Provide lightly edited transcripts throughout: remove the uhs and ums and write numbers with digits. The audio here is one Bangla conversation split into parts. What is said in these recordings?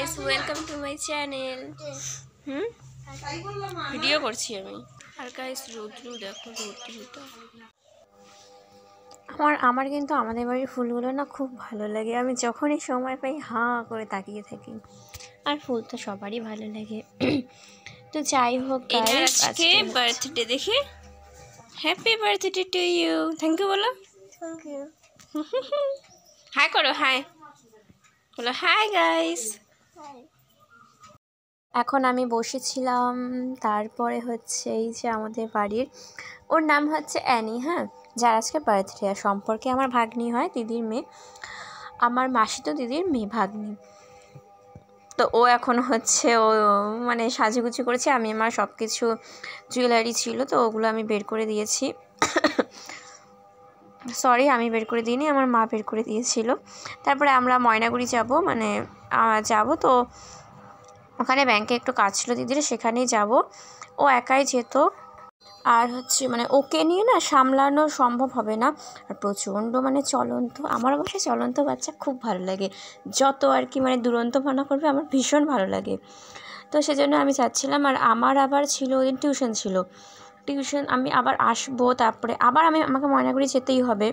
Guys, welcome to my channel. Video করছি আমি। আর গাইস রোদ্রু দেখো, রোদ্রুটা আমার কিন্তু আমাদের বাড়ির ফুলগুলো না খুব ভালো লাগে। আমি যখনই সময় পাই হাঁ করে তাকিয়ে থাকি। আর ফুল তো সবারই ভালো লাগে। তো যাই হোক গাইস, আজকে বার্থডে দেখে happy birthday to you. Thank you বলো। Thank you. হাই করো, হাই বলো, হাই গাইস। এখন আমি বসেছিলাম, তারপরে হচ্ছে এই যে আমাদের বাড়ির, ওর নাম হচ্ছে অ্যানি, হ্যাঁ, যার আজকে বার্থডে। আর সম্পর্কে আমার ভাগ্নি হয়, দিদির মেয়ে। আমার মাসি তো দিদির মেয়ে, ভাগ্নি। তো ও এখন হচ্ছে ও মানে সাজুগুজু করেছে। আমি আমার সব কিছু জুয়েলারি ছিল তো ওগুলো আমি বের করে দিয়েছি। সরি, আমি বের করে দিইনি, আমার মা বের করে দিয়েছিল। তারপরে আমরা ময়নাগুড়ি যাব তো ওখানে ব্যাংকে একটু কাজ ছিল দিদির, সেখানেই যাব। ও একাই যেত, আর হচ্ছে মানে ওকে নিয়ে না সামলানো সম্ভব হবে না। আর প্রচণ্ড মানে চলন্ত, আমার অবশ্য চলন্ত বাচ্চা খুব ভালো লাগে। যত আর কি মানে দুরন্তপনা করবে আমার ভীষণ ভালো লাগে। তো সেজন্য আমি চাচ্ছিলাম। আর আমার আবার ছিল ওদিন টিউশন আমি আবার আসবো, তারপরে আবার আমাকে ময়নাগুড়ি যেতেই হবে।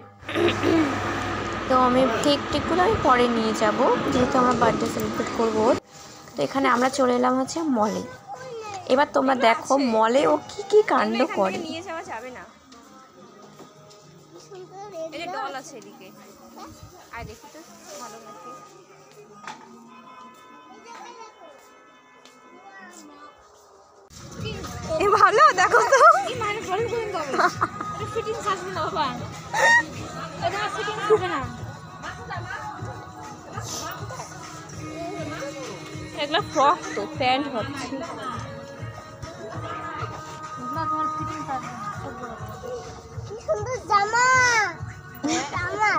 তো আমি কেকগুলো আমি পরে নিয়ে যাব, যেহেতু আমরা বার্থডে সেলিব্রেট করবো। তো এখানে আমরা চলে এলাম হচ্ছে মলে। এবার তোমরা দেখো মলে ও কি কাণ্ড করে। নিয়ে যাওয়া যাবে না, এই যে ডল আছে এদিকে, আর দেখি তো ভালো নাকি। এই ভালো দেখো তো, মানে বল কোন হবে এটা ফিটিংস আসবে না বাবা, এটা ফিটিংস হবে না। এগুলা ফ্রক তো, প্যান্ট হচ্ছে না, তোমার ফিটিংস আসবে না। কি সুন্দর জামা, আমার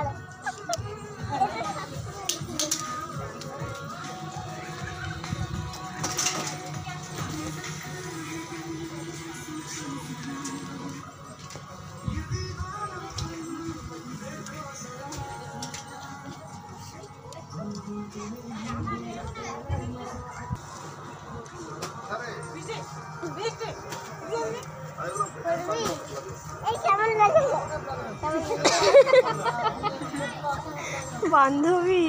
বান্ধবী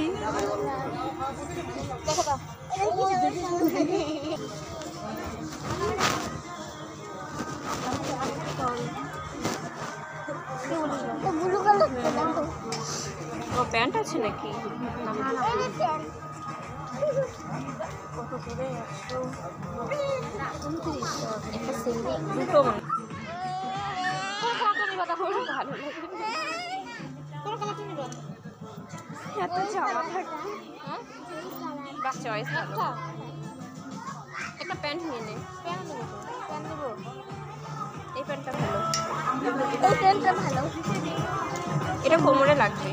ও প্যান্ট আছে নাকি? কত করে? 129 দুটো মানে ভালো লাগে। এত জামা থাকে, বাহ চয়েস ভালো। একটা প্যান্ট নিয়ে নে। প্যান্ট নেবো, এই প্যান্টটা ভালো, এই প্যান্টটা ভালো, এটা কোমরে লাগবে।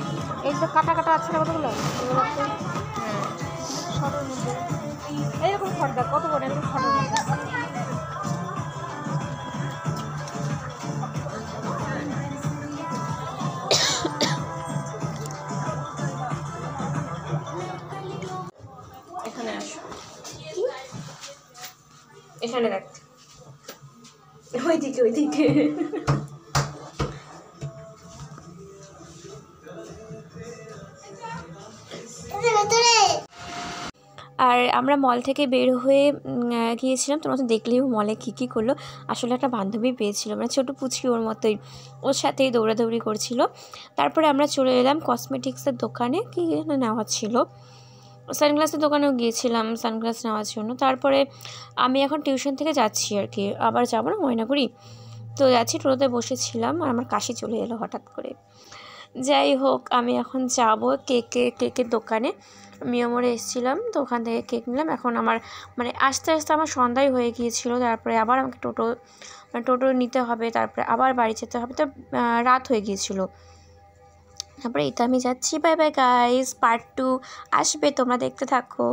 এই যে কাটা কাটা আছে না কতগুলো, হ্যাঁ শর্টের মধ্যে এইরকম শর্ট, কত করে এরকম শর্টের মধ্যে। এখানে আসো, এখানে দেখ, ওইদিকে আর আমরা মল থেকে বের হয়ে গিয়েছিলাম। তোমরা তো দেখলেই মলে কী করলো। আসলে একটা বান্ধবী পেয়েছিল, মানে ছোটো পুচকি ওর মতোই, ওর সাথেই দৌড়াদৌড়ি করছিল। তারপরে আমরা চলে এলাম কসমেটিক্সের দোকানে, কি নেওয়া ছিল, সানগ্লাসের দোকানেও গিয়েছিলাম সানগ্লাস নেওয়ার জন্য। তারপরে আমি এখন টিউশন থেকে যাচ্ছি আর কি, আবার যাবো না ময়নাগুড়ি, তো যাচ্ছি, টোটোতে বসেছিলাম আর আমার কাশি চলে এলো হঠাৎ করে। যাই হোক, আমি এখন যাব কেকের দোকানে, মিয়ামোড়ে এসেছিলাম, তো ওখান থেকে কেক নিলাম। এখন আমার মানে আস্তে আস্তে আমার সন্ধ্যাই হয়ে গিয়েছিলো। তারপরে আবার আমাকে টোটো নিতে হবে, তারপরে আবার বাড়ি যেতে হবে, তো রাত হয়ে গিয়েছিলো। তারপরে এই তো আমি যাচ্ছি। বাই বাই গাইস, পার্ট 2 আসবে, তোমরা দেখতে থাকো।